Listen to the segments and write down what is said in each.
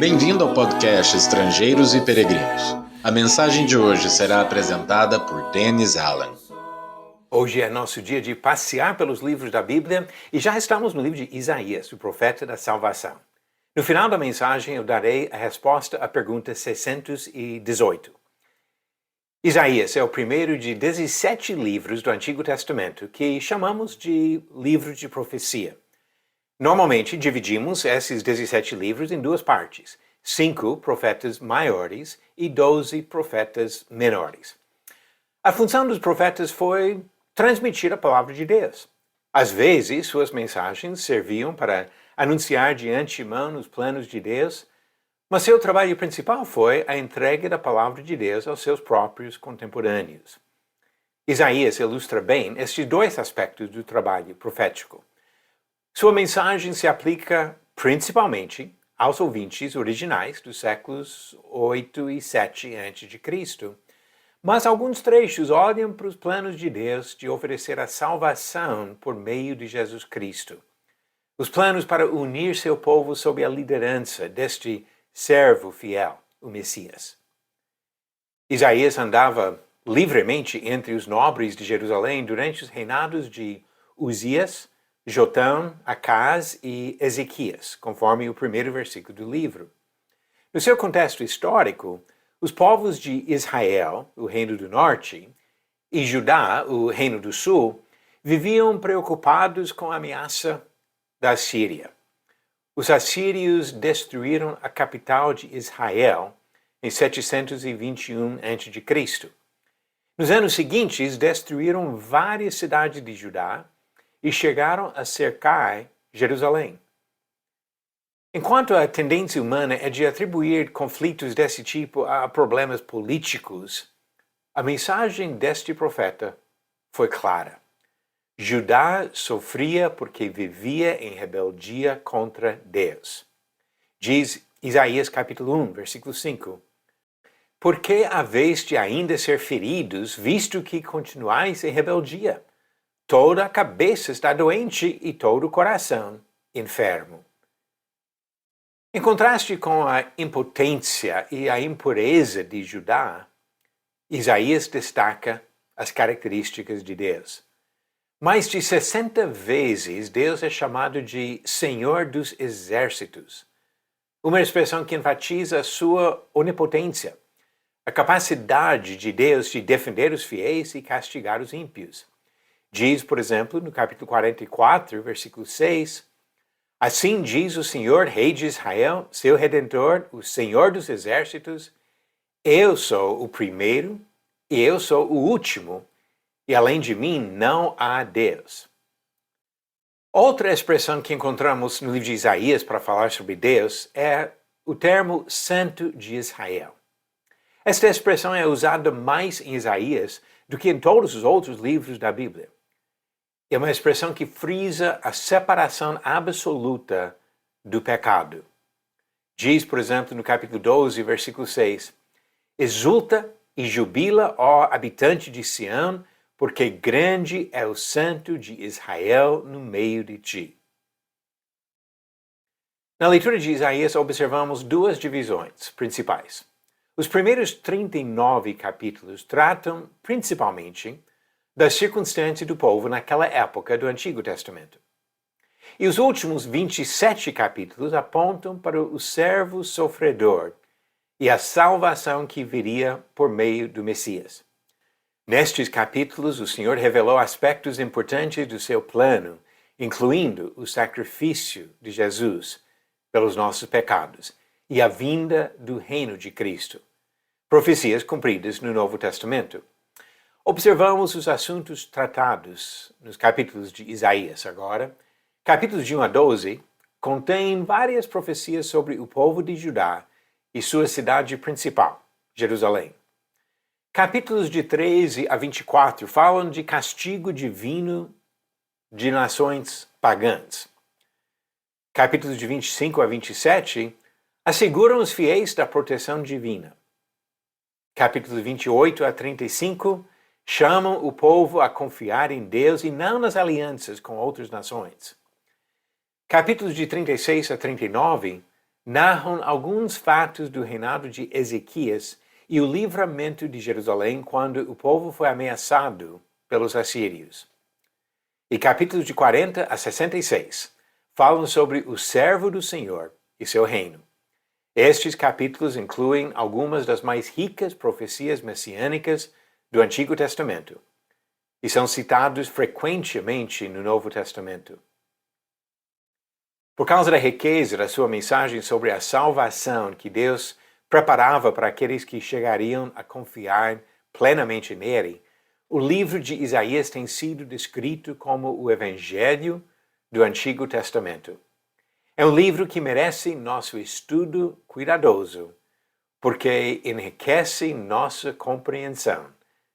Bem-vindo ao podcast Estrangeiros e Peregrinos. A mensagem de hoje será apresentada por Dennis Allen. Hoje é nosso dia de passear pelos livros da Bíblia e já estamos no livro de Isaías, o profeta da salvação. No final da mensagem eu darei a resposta à pergunta 618. Isaías é o primeiro de 17 livros do Antigo Testamento que chamamos de livro de profecia. Normalmente dividimos esses 17 livros em duas partes, 5 profetas maiores e 12 profetas menores. A função dos profetas foi transmitir a palavra de Deus. Às vezes, suas mensagens serviam para anunciar de antemão os planos de Deus, mas seu trabalho principal foi a entrega da palavra de Deus aos seus próprios contemporâneos. Isaías ilustra bem estes dois aspectos do trabalho profético. Sua mensagem se aplica principalmente aos ouvintes originais dos séculos 8 e 7 a.C., mas alguns trechos olham para os planos de Deus de oferecer a salvação por meio de Jesus Cristo. Os planos para unir seu povo sob a liderança deste servo fiel, o Messias. Isaías andava livremente entre os nobres de Jerusalém durante os reinados de Uzias, Jotão, Acaz e Ezequias, conforme o primeiro versículo do livro. No seu contexto histórico, os povos de Israel, o reino do norte, e Judá, o reino do sul, viviam preocupados com a ameaça da Síria. Os assírios destruíram a capital de Israel em 721 a.C. Nos anos seguintes, destruíram várias cidades de Judá e chegaram a cercar Jerusalém. Enquanto a tendência humana é de atribuir conflitos desse tipo a problemas políticos, a mensagem deste profeta foi clara. Judá sofria porque vivia em rebeldia contra Deus. Diz Isaías capítulo 1, versículo 5. Por que haveis de ainda ser feridos, visto que continuais em rebeldia? Toda a cabeça está doente e todo o coração enfermo. Em contraste com a impotência e a impureza de Judá, Isaías destaca as características de Deus. Mais de 60 vezes Deus é chamado de Senhor dos Exércitos, uma expressão que enfatiza a sua onipotência, a capacidade de Deus de defender os fiéis e castigar os ímpios. Diz, por exemplo, no capítulo 44, versículo 6, assim diz o Senhor, Rei de Israel, seu Redentor, o Senhor dos Exércitos, eu sou o primeiro e eu sou o último, e além de mim não há Deus. Outra expressão que encontramos no livro de Isaías para falar sobre Deus é o termo Santo de Israel. Esta expressão é usada mais em Isaías do que em todos os outros livros da Bíblia. É uma expressão que frisa a separação absoluta do pecado. Diz, por exemplo, no capítulo 12, versículo 6, exulta e jubila, ó habitante de Sião, porque grande é o Santo de Israel no meio de ti. Na leitura de Isaías, observamos duas divisões principais. Os primeiros 39 capítulos tratam, principalmente, das circunstâncias do povo naquela época do Antigo Testamento. E os últimos 27 capítulos apontam para o servo sofredor e a salvação que viria por meio do Messias. Nestes capítulos, o Senhor revelou aspectos importantes do seu plano, incluindo o sacrifício de Jesus pelos nossos pecados e a vinda do reino de Cristo. Profecias cumpridas no Novo Testamento. Observamos os assuntos tratados nos capítulos de Isaías agora. Capítulos de 1 a 12 contêm várias profecias sobre o povo de Judá e sua cidade principal, Jerusalém. Capítulos de 13 a 24 falam de castigo divino de nações pagãs. Capítulos de 25 a 27 asseguram os fiéis da proteção divina. Capítulos 28 a 35 chamam o povo a confiar em Deus e não nas alianças com outras nações. Capítulos de 36 a 39 narram alguns fatos do reinado de Ezequias e o livramento de Jerusalém quando o povo foi ameaçado pelos assírios. E capítulos de 40 a 66 falam sobre o servo do Senhor e seu reino. Estes capítulos incluem algumas das mais ricas profecias messiânicas do Antigo Testamento e são citados frequentemente no Novo Testamento. Por causa da riqueza da sua mensagem sobre a salvação que Deus preparava para aqueles que chegariam a confiar plenamente nele, o livro de Isaías tem sido descrito como o Evangelho do Antigo Testamento. É um livro que merece nosso estudo cuidadoso, porque enriquece nossa compreensão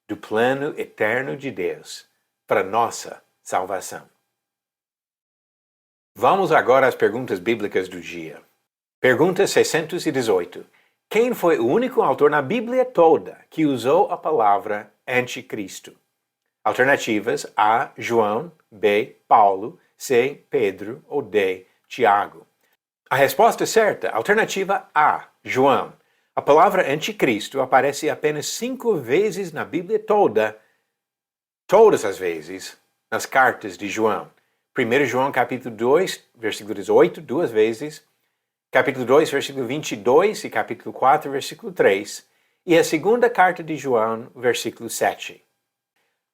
do plano eterno de Deus para nossa salvação. Vamos agora às perguntas bíblicas do dia. Pergunta 618. Quem foi o único autor na Bíblia toda que usou a palavra anticristo? Alternativas: A. João, B. Paulo, C. Pedro ou D. Tiago. A resposta certa, alternativa A. João. A palavra anticristo aparece apenas 5 vezes na Bíblia toda, todas as vezes, nas cartas de João. 1 João capítulo 2, versículo 18, 2 vezes, capítulo 2, versículo 22 e capítulo 4, versículo 3, e a segunda carta de João, versículo 7.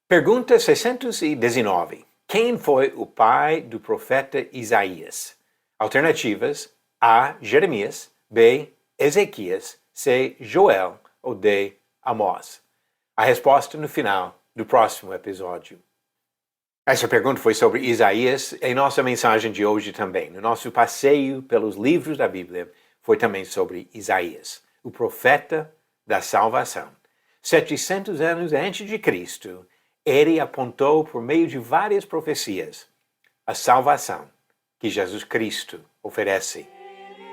Pergunta 619. Quem foi o pai do profeta Isaías? Alternativas: A. Jeremias, B. Ezequias, C. Joel ou D. Amós. A resposta no final do próximo episódio. Essa pergunta foi sobre Isaías em nossa mensagem de hoje também. No nosso passeio pelos livros da Bíblia foi também sobre Isaías, o profeta da salvação. 700 anos antes de Cristo, ele apontou por meio de várias profecias a salvação que Jesus Cristo oferece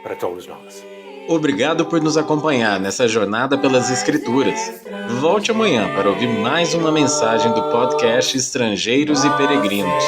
para todos nós. Obrigado por nos acompanhar nessa jornada pelas Escrituras. Volte amanhã para ouvir mais uma mensagem do podcast Estrangeiros e Peregrinos.